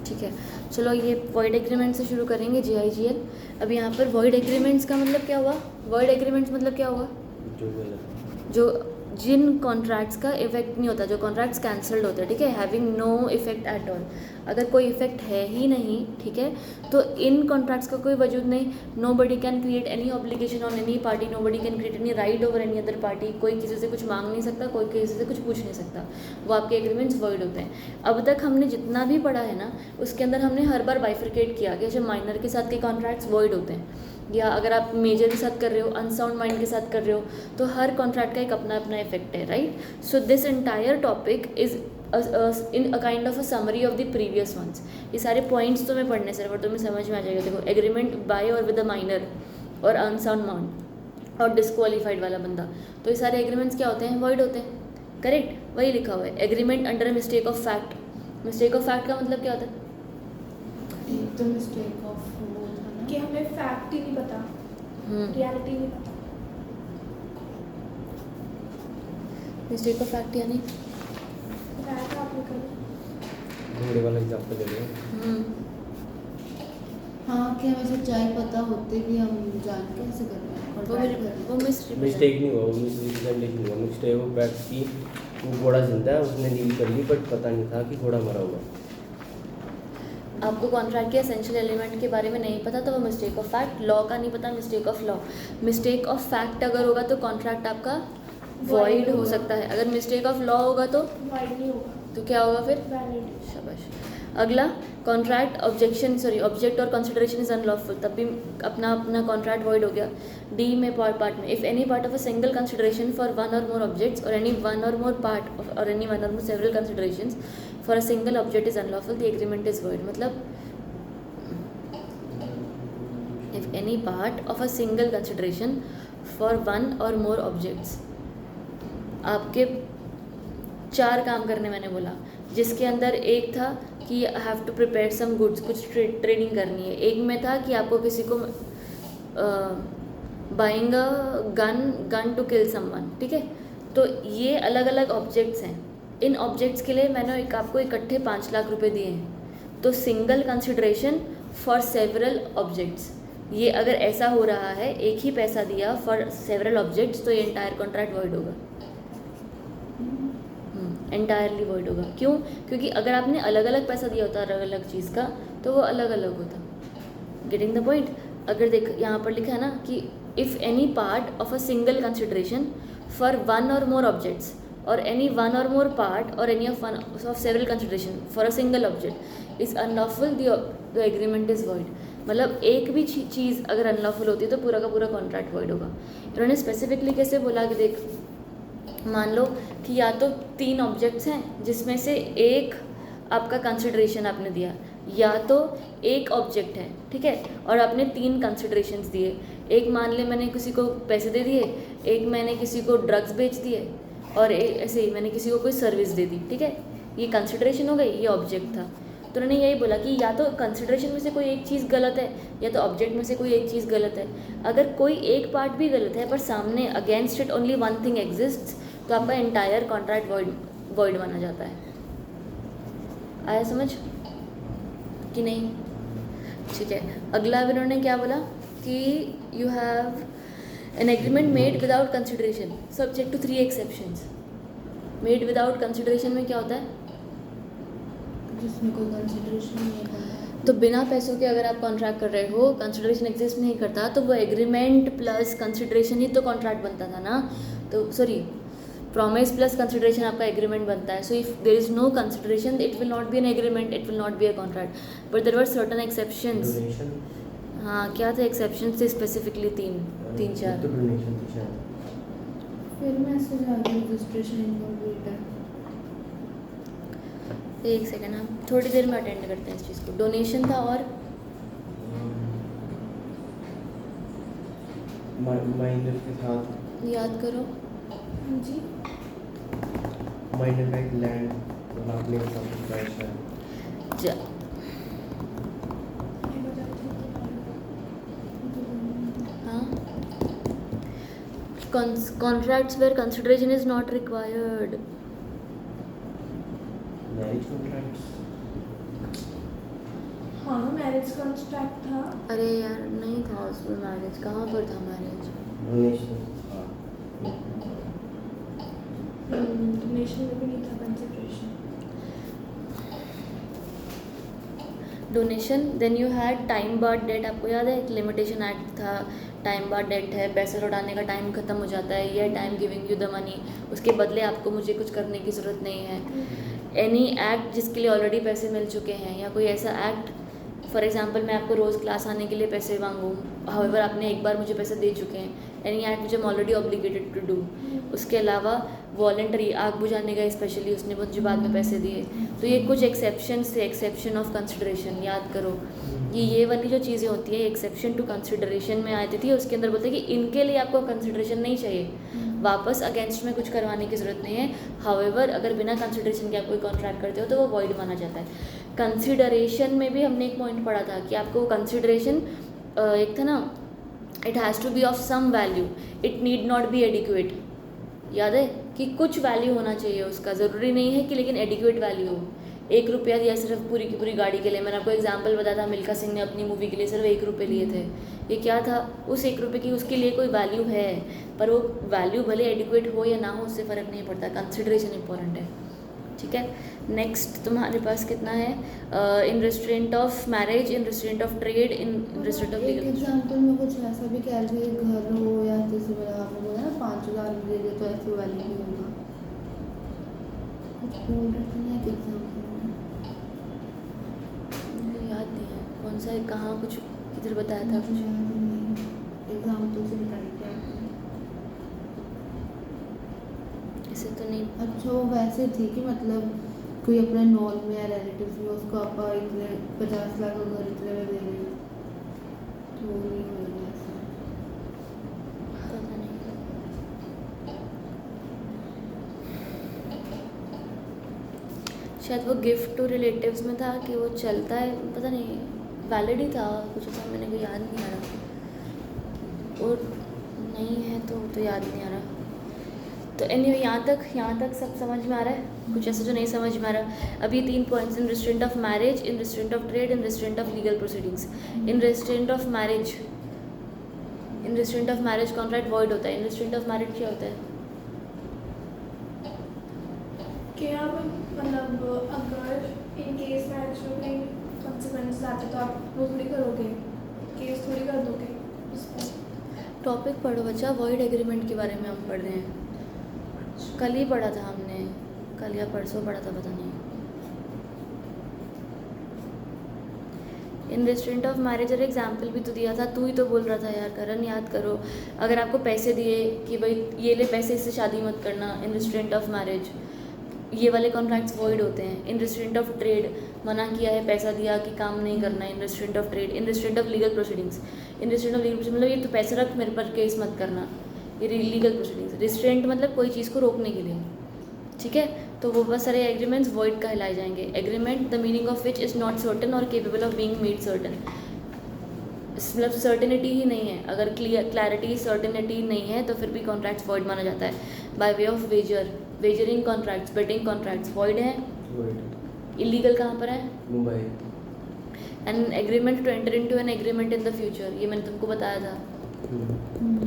ठीक है, चलो ये वॉइड एग्रीमेंट से शुरू करेंगे, GIGL। अब यहाँ पर वॉइड एग्रीमेंट्स का मतलब क्या हुआ? वॉइड एग्रीमेंट्स मतलब क्या हुआ? जो जिन कॉन्ट्रैक्ट्स का इफेक्ट नहीं होता, जो कॉन्ट्रैक्ट्स कैंसल्ड होते हैं, ठीक है, having no effect at all. अगर कोई इफेक्ट है ही नहीं, ठीक है, तो इन कॉन्ट्रैक्ट्स का कोई वजूद नहीं। Nobody can create any obligation on any party, nobody can create any right over any other party. कोई किसी से कुछ मांग नहीं सकता, कोई किसी से कुछ पूछ नहीं सकता, वो आपके एग्रीमेंट्स वॉइड होते हैं। अब तक हमने जितना भी पढ़ा है ना, उसके अंदर हमने हर बार बाइफरकेट किया कि जब माइनर के साथ के कॉन्ट्रैक्ट्स वॉइड होते हैं, या अगर आप मेजर के साथ कर रहे हो, अनसाउंड माइंड के साथ कर रहे हो, तो हर कॉन्ट्रैक्ट का एक अपना अपना इफेक्ट है, right. So this entire topic is in a kind of a summary of the previous ones. ये सारे पॉइंट्स तुम्हें पढ़ने से और तुम्हें समझ में आ जाएगा। देखो, एग्रीमेंट बाय और विद अ माइनर और अनसाउंड माइंड और डिस्क्वालीफाइड वाला बंदा, तो ये सारे एग्रीमेंट्स क्या होते हैं? वॉइड होते हैं, करेक्ट। वही लिखा हुआ है, agreement under mistake of fact. Mistake of fact का मतलब क्या होता है? तो मिस्टेक ऑफ वो था ना कि हमें फैक्ट ही नहीं पता, रियलिटी नहीं पता। मिस्टेक ऑफ फैक्ट यानी फैक्ट आप लोग करो। घोड़े वाला एग्जांपल दे रहे हैं। हाँ, कि हमें सच्चाई पता होते भी हम जान कैसे कर रहे हैं, contract कर रहे हैं। वो मिस्टेक नहीं हुआ, वो मिसरिप्रेजेंटेशन हुआ। मिस्टेक वो फैक्ट की वो घोड़ा जिंदा है, उसने डील कर ली, बट पता नहीं था कि घोड़ा मरा हुआ है। आपको कॉन्ट्रैक्ट के एसेंशियल एलिमेंट के बारे में नहीं पता, तो वो मिस्टेक ऑफ फैक्ट। लॉ का नहीं पता, mistake of law. Mistake of fact अगर होगा तो कॉन्ट्रैक्ट आपका वॉइड हो सकता है। अगर मिस्टेक ऑफ लॉ होगा तो वाइड नहीं होगा, तो क्या होगा फिर? वैलिड। शाबाश। अगला, कॉन्ट्रैक्ट ऑब्जेक्ट और कंसिडरेशन इज अनलॉफुल, तब भी अपना अपना कॉन्ट्रैक्ट वॉइड हो गया। डी में पार्ट में, if any part of a single consideration for one or more objects or any one or more part or any one or more several considerations for a single object is unlawful, the agreement is void. मतलब if any part of a single consideration for one or more objects, आपके 4 काम करने मैंने बोला, जिसके अंदर एक था कि I have to prepare some goods, कुछ ट्रेडिंग करनी है। एक में था कि आपको किसी को buying a gun to kill someone, ठीक है। तो ये अलग अलग ऑब्जेक्ट्स हैं। इन ऑब्जेक्ट्स के लिए मैंने आपको इकट्ठे 5 लाख रुपए दिए हैं। तो single consideration for several objects, ये अगर ऐसा हो रहा है, एक ही पैसा दिया फॉर सेवरल ऑब्जेक्ट्स, तो ये एंटायर कॉन्ट्रैक्ट वॉइड होगा, एंटायरली वॉइड होगा। क्यों? क्योंकि अगर आपने अलग अलग पैसा दिया होता अलग अलग चीज़ का, तो वो अलग अलग होता। Getting the point? अगर देख, यहाँ पर लिखा है ना कि if any part of a single consideration for one or more objects or any one or more part or any of several consideration for a single object is unlawful, the agreement is void. मतलब एक भी चीज़ अगर unlawful होती है तो पूरा का पूरा कॉन्ट्रैक्ट वॉइड होगा। इन्होंने स्पेसिफिकली कैसे बोला कि देख, मान लो कि या तो 3 ऑब्जेक्ट्स हैं जिसमें से एक आपका कंसिडरेशन आपने दिया, या तो एक ऑब्जेक्ट है, ठीक है, और आपने 3 कंसिडरेशंस दिए। एक मान ले मैंने किसी को पैसे दे दिए, एक मैंने किसी को ड्रग्स बेच दिए, और ऐसे ही मैंने किसी को कोई सर्विस दे दी, ठीक है। ये कंसिडरेशन हो गई, ये ऑब्जेक्ट था। तो उन्होंने यही बोला कि या तो कंसिडरेशन में से कोई एक चीज़ गलत है, या तो ऑब्जेक्ट में से कोई एक चीज़ गलत है। अगर कोई एक पार्ट भी गलत है पर सामने against it only one thing exists, तो आपका एंटायर कॉन्ट्रैक्ट वॉइड माना जाता है। आया समझ कि नहीं? ठीक है। अगला इन्होंने क्या बोला कि you have an agreement made without consideration subject to 3 exceptions. Made without consideration में क्या होता है? जिसमें कोई कंसिडरेशन नहीं है। तो बिना पैसों के अगर आप कॉन्ट्रैक्ट कर रहे हो, कंसिडरेशन एग्जिस्ट नहीं करता, तो वो एग्रीमेंट प्लस कंसिडरेशन ही तो कॉन्ट्रैक्ट बनता था ना। तो सॉरी, प्रॉमिस प्लस कंसिडरेशन आपका एग्रीमेंट बनता है। So if there is no consideration, it will not be an agreement, it will not be a contract. But there were certain exceptions. हाँ, क्या थे एक्सेप्शंस? थे स्पेसिफिकली 3-4। तो डोनेशन थी शायद। फिर मैसेज आ गया रजिस्ट्रेशन इनकम्प्लीट है। एक सेकेंड, हम थोड़ी देर में अटेंड करते हैं इस चीज़ को। डोनेशन था और माइनर के साथ याद करो। हाँ जी, माइनर का एक लैंड और आपने सब प्राइस है। जा ये बताते हाँ, contracts where consideration is not required. Marriage contracts हाँ मैरिज कॉन्ट्रैक्ट था। अरे यार नहीं था उसमें मैरिज, कहाँ पर था मैरिज? डोनेशन डोनेशन में भी नहीं था, consideration. Donation, then you had time barred debt, आपको याद है एक लिमिटेशन एक्ट था, टाइम बार्ड डेट है, पैसे लौटाने का टाइम ख़त्म हो जाता है, ये time giving you the money, उसके बदले आपको मुझे कुछ करने की ज़रूरत नहीं है। एनी एक्ट जिसके लिए ऑलरेडी पैसे मिल चुके हैं, या कोई ऐसा एक्ट, फॉर एग्जांपल मैं आपको रोज़ क्लास आने के लिए पैसे मांगूँ, हाउएवर आपने एक बार मुझे पैसे दे चुके हैं, any act which am already obligated to do. उसके अलावा वॉलेंटरी, आग बुझाने का स्पेशली उसने मुझे बाद में पैसे दिए। तो ये कुछ एक्सेप्शन से, एक्सेप्शन ऑफ कंसिडरेशन, याद करो ये वाली जो चीज़ें होती है एक्सेप्शन टू कंसिडरेशन में आती थी। उसके अंदर बोलते हैं कि इनके लिए आपको कंसिडरेशन नहीं चाहिए, वापस अगेंस्ट में कुछ करवाने की ज़रूरत नहीं है। हाउएवर अगर बिना कंसिडरेशन के आप कोई कॉन्ट्रैक्ट करते हो तो वो वॉइड माना जाता है। कंसिडरेशन में भी हमने एक पॉइंट पढ़ा था कि आपको कंसिडरेशन एक था ना, it has to be of some value, it need not be adequate. याद है कि कुछ वैल्यू होना चाहिए उसका, ज़रूरी नहीं है कि लेकिन एडिक्वेट वैल्यू हो। 1 रुपया दिया सिर्फ पूरी की पूरी गाड़ी के लिए, मैंने आपको एग्जांपल बताया था, मिल्खा सिंह ने अपनी मूवी के लिए सिर्फ 1 रुपये लिए थे। ये क्या था, उस 1 रुपये की उसके लिए कोई वैल्यू है, पर वो वैल्यू भले एडिक्वेट हो या ना हो उससे फ़र्क नहीं पड़ता, कंसिडरेशन इंपॉर्टेंट है। ठीक है, नेक्स्ट तुम्हारे पास कितना है, in restraint of marriage, in restraint of trade, in restraint of एक लीगल। एग्जांपल में कुछ ऐसा भी कह रहे थे, घर हो या जैसे मेरा आपने बोला ना 5,000 दे दे तो ऐसी वैल्यू नहीं होगा, कुछ बोल रहे थे ना एक एग्जांपल में, मुझे याद नहीं है कौन सा, कहाँ कुछ किधर बताया था कुछ। एग्जाम्पल से बताइए आपने। ऐसे तो नहीं। अच्छा वो वैसे थी कि मतलब कोई अपने नॉन में या रिलेटिव्स में उसको आप इतने 50 लाख का घर इतने में दे रहे हैं, तो नहीं होगा ऐसा। पता नहीं। शायद वो गिफ्ट टू रिलेटिव्स में था कि वो चलता है, पता नहीं, वैलिड ही था कुछ ऐसा, मैंने को याद नहीं आ रहा, और नहीं है तो याद नहीं आ रहा। तो एनीवे यहाँ तक सब समझ में आ रहा है, कुछ ऐसा जो नहीं समझ में आ रहा। अभी 3 points, in restraint of marriage, in restraint of trade, in restraint of legal proceedings. In restraint of marriage, in restraint of marriage contract void होता है। इन रेस्टोरेंट ऑफ मैरिज क्या होता है? क्या मतलब अगर इन केस मैरिज में कोई कॉन्सिक्वेंस आते तो आप वो थोड़ी करोगे, केस थोड़ी कर दोगे उस पर। टॉपिक पढ़ो बच्चा, वॉइड एग्रीमेंट के बारे में हम पढ़ रहे हैं, कल ही पढ़ा था हमने, कल या परसों पढ़ा था पता नहीं। इन रेस्टोरेंट ऑफ मैरिज और एग्जाम्पल भी तो दिया था, तू ही तो बोल रहा था यार करण, याद करो। अगर आपको पैसे दिए कि भाई ये ले पैसे, इससे शादी मत करना, इन रेस्टोरेंट ऑफ मैरिज, ये वाले कॉन्ट्रैक्ट्स वॉइड होते हैं। इन रेस्टोरेंट ऑफ ट्रेड, मना किया है, पैसा दिया कि काम नहीं करना, in restraint of trade. In restraint of legal proceedings, in restraint of legal proceedings मतलब ये तो पैसे रख मेरे पर केस मत करना, ये लीगल प्रोसीडिंग्स। रिस्ट्रेंट मतलब कोई चीज़ को रोकने के लिए, ठीक है। तो वो बहुत सारे एग्रीमेंट्स वॉइड कहलाए जाएंगे। Agreement the meaning of which is not certain or capable of being made certain, मतलब सर्टेनिटी ही नहीं है, अगर क्लैरिटी सर्टेनिटी नहीं है तो फिर भी कॉन्ट्रैक्ट्स वॉइड माना जाता है। By way of wager, wagering contracts, betting contracts void हैं। इलीगल कहाँ पर है? Mumbai. An agreement to enter into an agreement in the future, ये मैंने तुमको बताया था।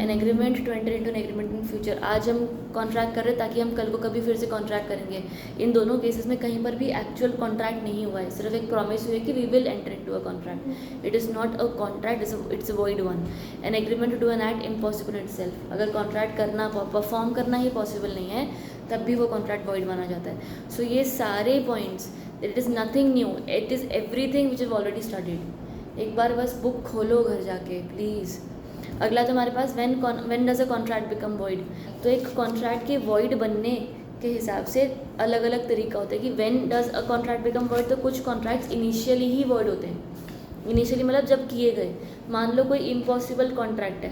An agreement to enter into an agreement in future, आज हम कॉन्ट्रैक्ट कर रहे हैं ताकि हम कल को कभी फिर से कॉन्ट्रैक्ट करेंगे। इन दोनों केसेस में कहीं पर भी एक्चुअल कॉन्ट्रैक्ट नहीं हुआ है, सिर्फ एक प्रॉमिस हुई है कि we will enter into a contract. It is not a contract, it's a void one. An agreement to do an act impossible itself, अगर कॉन्ट्रैक्ट करना, परफॉर्म करना ही पॉसिबल नहीं है तब भी वो कॉन्ट्रैक्ट वॉइड माना जाता है। सो ये सारे points, it is nothing new, it is everything which is already studied. एक बार बस बुक खोलो घर जाके प्लीज़। अगला तुम्हारे पास when does a contract become void, तो एक कॉन्ट्रैक्ट के वॉइड बनने के हिसाब से अलग अलग तरीका होता है कि when does a contract become void. तो कुछ कॉन्ट्रैक्ट्स इनिशियली ही वॉइड होते हैं, इनिशियली मतलब जब किए गए। मान लो कोई इम्पॉसिबल कॉन्ट्रैक्ट है,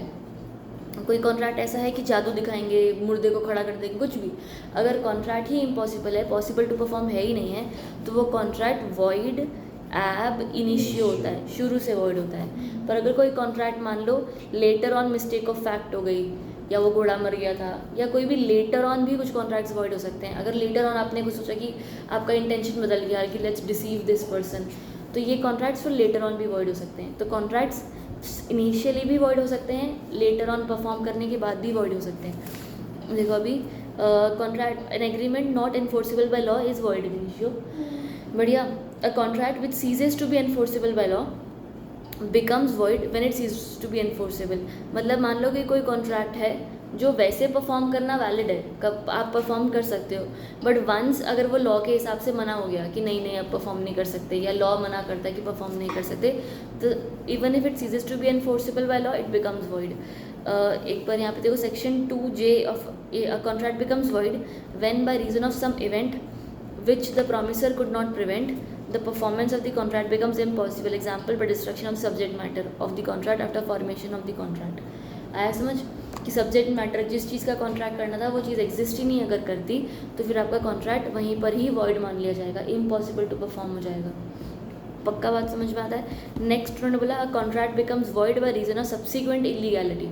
कोई कॉन्ट्रैक्ट ऐसा है कि जादू दिखाएंगे, मुर्दे को खड़ा कर देंगे, कुछ भी। अगर कॉन्ट्रैक्ट ही इम्पॉसिबल है, पॉसिबल टू परफॉर्म है ही नहीं है, तो वो कॉन्ट्रैक्ट वॉइड एब इनिशियो होता है, शुरू से वॉइड होता है। पर अगर कोई कॉन्ट्रैक्ट मान लो later on mistake of fact हो गई, या वो घोड़ा मर गया था, या कोई भी लेटर ऑन भी कुछ कॉन्ट्रैक्ट्स वॉइड हो सकते हैं। अगर लेटर ऑन आपने कुछ सोचा कि आपका इंटेंशन बदल गया कि लेट्स डिसीव दिस पर्सन, तो ये कॉन्ट्रैक्ट्स फिर लेटर ऑन भी वॉइड हो सकते हैं। तो कॉन्ट्रैक्ट्स इनिशियली भी वॉइड हो सकते हैं, लेटर ऑन परफॉर्म करने के बाद भी वॉइड हो सकते हैं। देखो अभी contract an agreement not enforceable by law is void in initio. बढ़िया। A contract which ceases to be enforceable by law becomes void when it cease to be enforceable. मतलब मान लो कि कोई कॉन्ट्रैक्ट है जो वैसे परफॉर्म करना वैलिड है, कब आप परफॉर्म कर सकते हो, बट वंस अगर वो लॉ के हिसाब से मना हो गया कि नहीं नहीं अब परफॉर्म नहीं कर सकते, या लॉ मना करता है कि परफॉर्म नहीं कर सकते, तो even if it ceases to be enforceable by law it becomes void. एक बार यहाँ पे देखो section 2J of contract becomes void when by reason of some event which the promisor could not prevent, the performance of the contract becomes impossible. Example, by destruction of subject matter of the contract after formation of the contract. आया समझ कि subject matter जिस चीज़ का contract करना था वो चीज़ exist ही नहीं अगर करती तो फिर आपका कॉन्ट्रैक्ट वहीं पर ही वॉइड मान लिया जाएगा, इम्पॉसिबल टू परफॉर्म हो जाएगा। पक्का बात समझ में आता है। नेक्स्ट उन्होंने बोला contract becomes void by reason of subsequent illegality.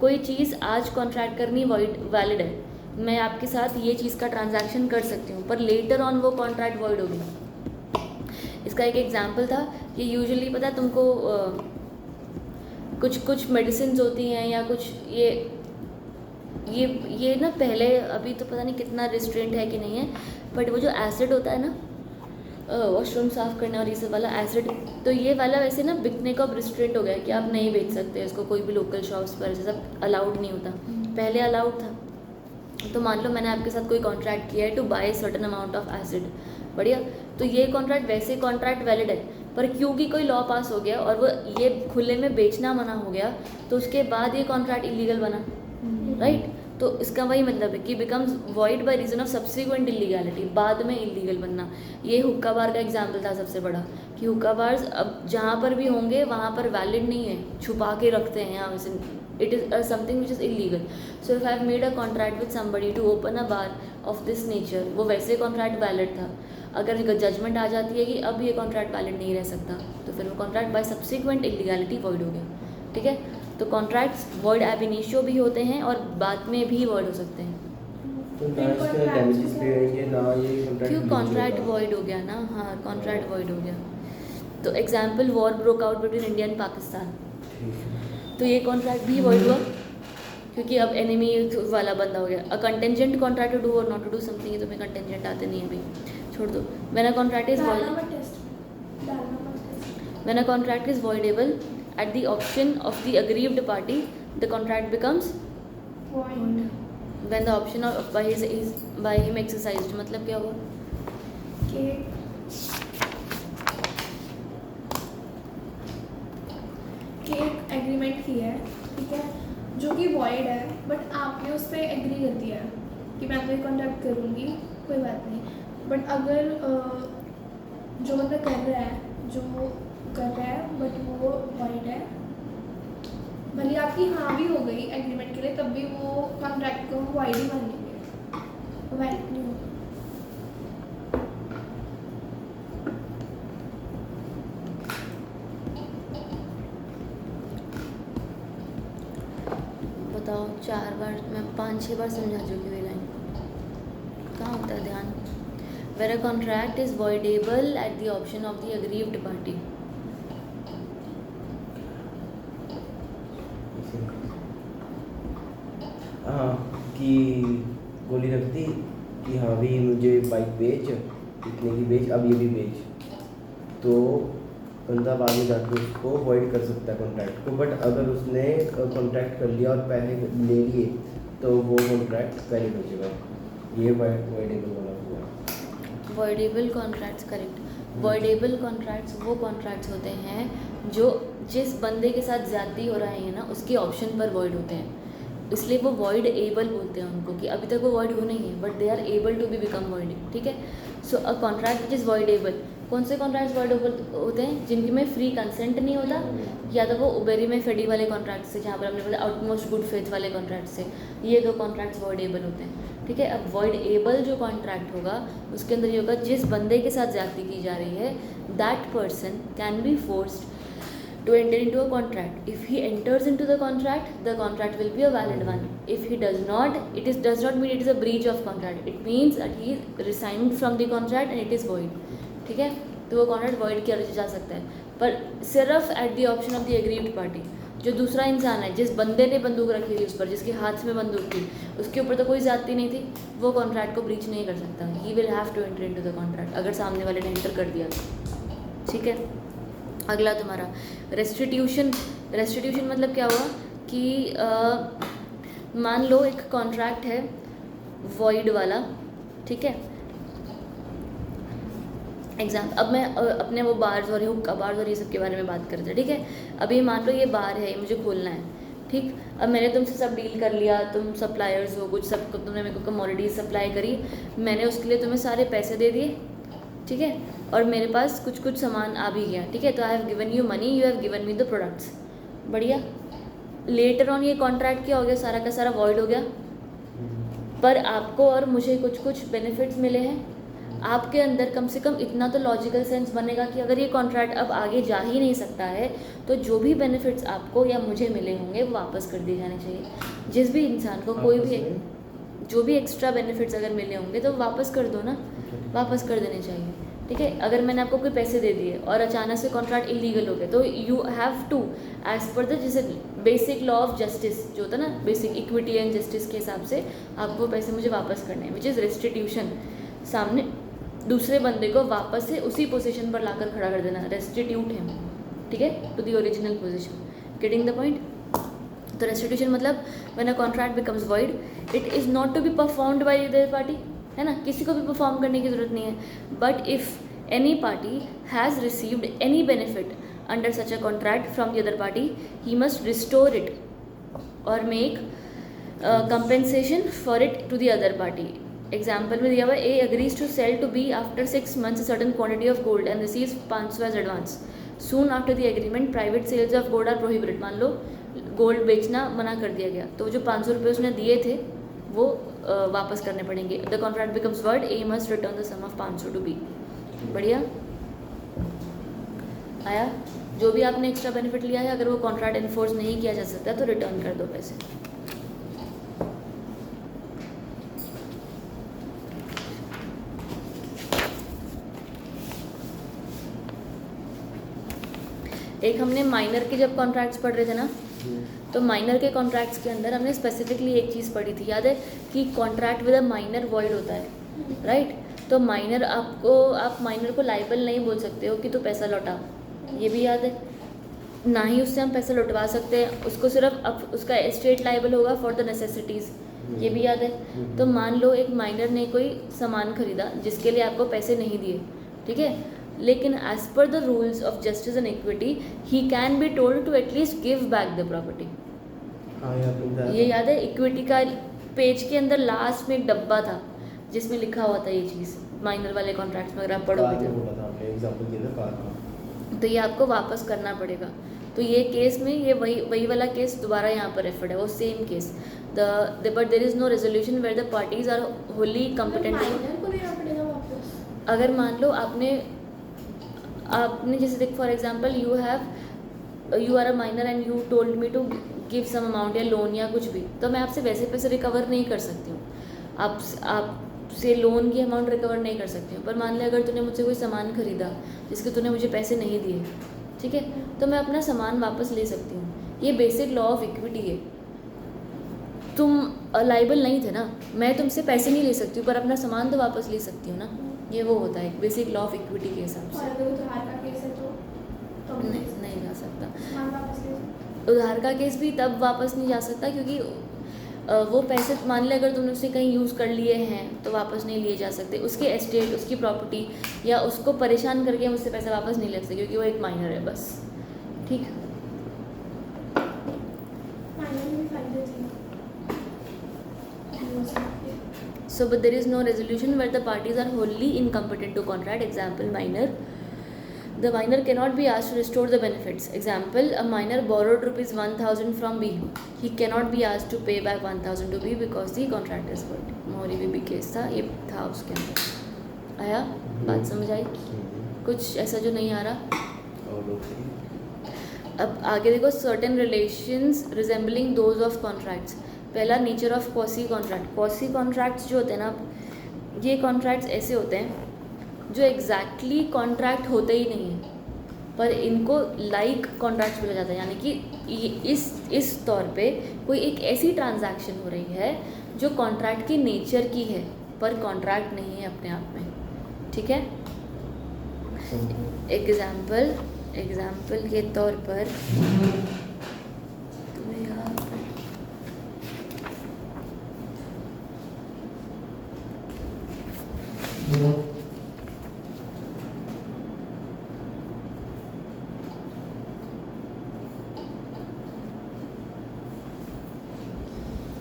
कोई चीज़ आज कॉन्ट्रैक्ट करनी वैलिड है, मैं आपके साथ ये चीज़ का ट्रांजैक्शन कर सकती हूँ, पर लेटर ऑन वो कॉन्ट्रैक्ट वॉइड हो गया। इसका एक एग्जांपल था कि यूजुअली पता है तुमको कुछ मेडिसिन होती हैं या कुछ ये ना पहले, अभी तो पता नहीं कितना रिस्ट्रेंट है कि नहीं है, बट वो जो एसिड होता है ना वॉशरूम साफ़ करने और ये सब वाला एसिड, तो ये वाला वैसे ना बिकने का अब रिस्ट्रेंट हो गया कि आप नहीं बेच सकते इसको कोई भी लोकल शॉप्स पर, ऐसे सब अलाउड नहीं होता, पहले अलाउड था। तो मान लो मैंने आपके साथ कोई कॉन्ट्रैक्ट किया है to buy certain amount of acid, बढ़िया, तो ये कॉन्ट्रैक्ट वैसे कॉन्ट्रैक्ट वैलिड है, पर क्योंकि कोई लॉ पास हो गया और वो ये खुले में बेचना मना हो गया तो उसके बाद ये कॉन्ट्रैक्ट इलीगल बना, राइट। तो इसका वही मतलब है कि becomes void by reason of subsequent illegality, बाद में इलीगल बनना। ये हुक्का बार का एग्जाम्पल था सबसे बड़ा कि हुक्का बार्स अब जहाँ पर भी होंगे वहाँ पर वैलिड नहीं है, छुपा के रखते हैं यहाँ वैसे, it is something which is illegal. So if I have made a contract with somebody to open a bar of this nature, वो वैसे कॉन्ट्रैक्ट वैलिड था, अगर जजमेंट आ जाती है कि अब ये कॉन्ट्रैक्ट वैलिड नहीं रह सकता तो फिर वो contract by subsequent illegality void हो गया, ठीक है। तो कॉन्ट्रैक्ट्स वॉइड एब इनिशियो भी होते हैं और बाद में भी वॉइड हो सकते हैं। तो ना इसके डैमेजेस पे होंगे ना ये कॉन्ट्रैक्ट, क्यों कॉन्ट्रैक्ट वॉइड हो गया ना, हाँ कॉन्ट्रैक्ट वॉइड हो गया। तो example war broke out between India and Pakistan, तो ये कॉन्ट्रैक्ट भी वॉइड हुआ क्योंकि अब एनिमी वाला बंदा हो गया। अ कंटेंजेंट कॉन्ट्रैक्ट टू डू और नॉट टू डू समथिंग, तो मैं कंटेंजेंट आते नहीं है अभी, छोड़ दो। When a contract is voidable at the option of the aggrieved party, the contract becomes when the option of by him exercised। मतलब क्या हुआ कि एक एग्रीमेंट की है, ठीक है, जो कि वॉइड है, बट आपने उस पर एग्री कर दिया है कि मैं आपको कॉन्ट्रैक्ट करूँगी, कोई बात नहीं, बट अगर जो बंदा कर रहा है बट वो वॉइड है, भले आपकी हाँ भी हो गई एग्रीमेंट के लिए, तब भी वो कॉन्ट्रैक्ट को वॉइड ही मान लेंगे, वैलिड नहीं होगा। बताओ 4 बार, मैं 5-6 बार समझा चुकी हूँ ये लाइन, कहाँ होता है ध्यान। Where a contract is voidable at the option of the aggrieved party। हाँ कि गोली रख दी कि हाँ भी मुझे बाइक बेच, इतने की बेच, अब ये भी बेच, तो बंदा आगे जाके उसको वॉइड कर सकता है कॉन्ट्रैक्ट को। बट अगर उसने कॉन्ट्रैक्ट कर लिया और पैसे ले लिए तो वो कॉन्ट्रैक्ट वैलिड हो जाएगा, ये वॉइडेबल वाला हुआ। Voidable contracts, correct. Voidable contracts वो कॉन्ट्रैक्ट्स होते हैं जो जिस बंदे के साथ ज़्यादती हो रहा है ना उसके ऑप्शन पर वॉइड होते हैं, इसलिए वो वॉइड एबल बोलते हैं उनको, कि अभी तक वो वॉइड हो नहीं है but they are able to be become void, ठीक है। So a contract which is voidable, कौन से कॉन्ट्रैक्ट्स वॉइडेबल होते हैं? जिनके में फ्री कंसेंट नहीं होता, या तो वो उबेरी में फेडी वाले कॉन्ट्रैक्ट से, जहाँ पर हमने बोला आउटमोस्ट गुड फेथ वाले कॉन्ट्रैक्ट से, ये 2 कॉन्ट्रैक्ट्स वॉइडेबल होते हैं, ठीक है। अब वॉइडेबल जो कॉन्ट्रैक्ट होगा उसके अंदर ये होगा जिस बंदे के साथ ज्यादती की जा रही है, that person can be forced to enter into a contract. If he enters into the contract will be a valid one. If he does not, does not mean it is a breach of contract. It means that he is resigned from the contract and it is void. ठीक है, तो वो contract void किया जा सकता है, पर सिर्फ at the option of the aggrieved party. जो दूसरा इंसान है, जिस बंदे ने बंदूक रखी थी उस पर, जिसके हाथ में बंदूक थी, उसके ऊपर तो कोई ज़्यादती नहीं थी, वो कॉन्ट्रैक्ट को ब्रीच नहीं कर सकता। He will have to enter into the contract अगर सामने वाले ने एंटर कर दिया तो। ठीक है, अगला तुम्हारा रेस्टिट्यूशन। रेस्टिट्यूशन मतलब क्या हुआ कि मान लो एक कॉन्ट्रैक्ट है वॉइड वाला, ठीक है, अब मैं अपने वो बार्स और हुक्का बार्स और ये सब के बारे में बात करते हैं। ठीक है, अभी मान लो ये बार है, मुझे खोलना है, ठीक। अब मैंने तुमसे सब डील कर लिया, तुम सप्लायर्स हो, कुछ सब तुमने मेरे को कमोडिटीज सप्लाई करी, मैंने उसके लिए तुम्हें सारे पैसे दे दिए, ठीक है, और मेरे पास कुछ कुछ सामान आ भी गया, ठीक है, तो I have given you money, you have given me the products, बढ़िया। लेटर ऑन ये कॉन्ट्रैक्ट क्या हो गया, सारा का सारा वॉइड हो गया, पर आपको और मुझे कुछ कुछ बेनिफिट्स मिले हैं। आपके अंदर कम से कम इतना तो लॉजिकल सेंस बनेगा कि अगर ये कॉन्ट्रैक्ट अब आगे जा ही नहीं सकता है तो जो भी बेनिफिट्स आपको या मुझे मिले होंगे वो वापस कर दिए जाने चाहिए। जिस भी इंसान को कोई भी जो भी एक्स्ट्रा बेनिफिट्स अगर मिले होंगे तो वापस कर दो ना, वापस कर देने चाहिए। ठीक है, अगर मैंने आपको कोई पैसे दे दिए और अचानक से कॉन्ट्रैक्ट इलीगल हो गया तो you have to as per the जैसे बेसिक लॉ ऑफ जस्टिस जो होता है ना, बेसिक इक्विटी एंड जस्टिस के हिसाब से आपको पैसे मुझे वापस करने हैं, विच इज़ रेस्टिट्यूशन। सामने दूसरे बंदे को वापस से उसी पोजीशन पर लाकर खड़ा कर देना, रेस्टिट्यूट हिम, ठीक है, to the original position. Getting the point? तो रेस्टिट्यूशन मतलब when a contract becomes void it is not to be performed by the party, है ना, किसी को भी परफॉर्म करने की ज़रूरत नहीं है। But if any party has received any benefit under such a contract from the other party he must restore it or make compensation for it to the other party. Example में दिया हुआ A agrees to sell to B after 6 months a certain quantity of gold and receives 500 as advance. Soon after the agreement private sales of gold are prohibited. मान लो gold बेचना मना कर दिया गया तो जो 500 रुपये उसने दिए थे वो वापस करने पड़ेंगे। The contract becomes void A must return the sum of 500 to B. बढ़िया आया? जो भी आपने एक्स्ट्रा बेनिफिट लिया है अगर वो कॉन्ट्रैक्ट इन्फोर्स नहीं किया जा सकता तो रिटर्न कर दो पैसे। एक हमने माइनर के जब कॉन्ट्रैक्ट्स पढ़ रहे थे ना, तो माइनर के कॉन्ट्रैक्ट्स के अंदर हमने स्पेसिफिकली एक चीज़ पढ़ी थी, याद है कि contract with a minor void होता है, राइट। तो माइनर आप माइनर को लाइबल नहीं बोल सकते हो कि तू पैसा लौटा, ये भी याद है, ना ही उससे हम पैसा लौटवा सकते हैं, उसको सिर्फ अब उसका एस्टेट लाइबल होगा फॉर द नेसेसिटीज़, ये भी याद है। तो मान लो एक माइनर ने कोई सामान खरीदा जिसके लिए आपको पैसे नहीं दिए, ठीक है, लेकिन as per the rules of justice and equity he can be told to at least give back the property. ये याद है? इक्विटी का पेज के अंदर लास्ट में एक डब्बा था जिसमें लिखा हुआ था ये चीज़, माइनर वाले कॉन्ट्रैक्ट्स में अगर आप पढ़ोगे तो ये आपको वापस करना पड़ेगा। तो ये केस में ये वही वाला केस दोबारा यहाँ पर रेफर्ड है, वो same case but there is no resolution where the parties are wholly competent. अगर मान लो आपने जैसे देख for example you are a minor and you told me to give some amount या लोन या कुछ भी, तो मैं आपसे वैसे पैसे रिकवर नहीं कर सकती हूँ, आपसे लोन की अमाउंट रिकवर नहीं कर सकती हूँ। पर मान लिया अगर तूने मुझसे कोई सामान खरीदा जिसके तूने मुझे पैसे नहीं दिए, ठीक है, तो मैं अपना सामान वापस ले सकती हूँ। ये बेसिक लॉ ऑफ इक्विटी है। तुम लाइबल नहीं थे ना, मैं तुमसे पैसे नहीं ले सकती हूँ पर अपना सामान तो वापस ले सकती हूँ ना, ये वो होता है बेसिक लॉ ऑफ इक्विटी के हिसाब से। नहीं जा सकता। उधार का केस भी तब वापस नहीं जा सकता क्योंकि वो पैसे मान लें अगर तुमने उसे कहीं यूज़ कर लिए हैं तो वापस नहीं लिए जा सकते। उसके एस्टेट, उसकी प्रॉपर्टी या उसको परेशान करके हम उससे पैसे वापस नहीं ले सकते क्योंकि वो एक माइनर है बस। ठीक, so but there is no resolution where the parties are wholly incompetent to contract. Example, minor. The minor cannot be asked to restore the benefits. Example, a minor borrowed rupees 1000 from B. He cannot be asked to pay back 1000 to B because the contract is void. मोहरी बीबी case था, ये था उसके अंदर। आया? बात समझ आई? कुछ ऐसा जो नहीं आ रहा? अब आगे देखो, certain relations resembling those of contracts. पहला, nature of quasi contract. Quasi contracts जो होते हैं ना, ये कॉन्ट्रैक्ट्स ऐसे होते हैं जो एग्जैक्टली कॉन्ट्रैक्ट होते ही नहीं है, पर इनको लाइक कॉन्ट्रैक्ट बोला जाता है। यानी कि इस तौर पे कोई एक ऐसी ट्रांजैक्शन हो रही है जो कॉन्ट्रैक्ट की नेचर की है, पर कॉन्ट्रैक्ट नहीं है अपने आप में। ठीक है, एग्जाम्पल के तौर पर तुम्हें यहाँ पर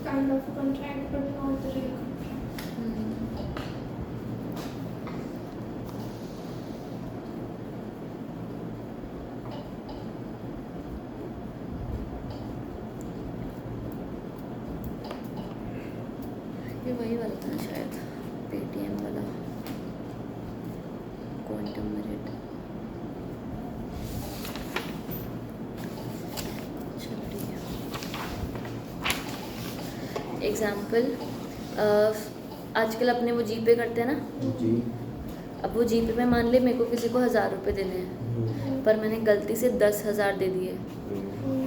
kind of contract but not the real contract. ये वही वाला था ना शायद, पेटीएम वाला क्वांटम मेरिट। चलो ठीक है, एग्जाम्पल आजकल अपने वो जीपे करते हैं ना, जी। अब वो जीपे में मान ले मेरे को किसी को 1000 रुपये देने हैं, पर मैंने गलती से 10,000 दे दिए,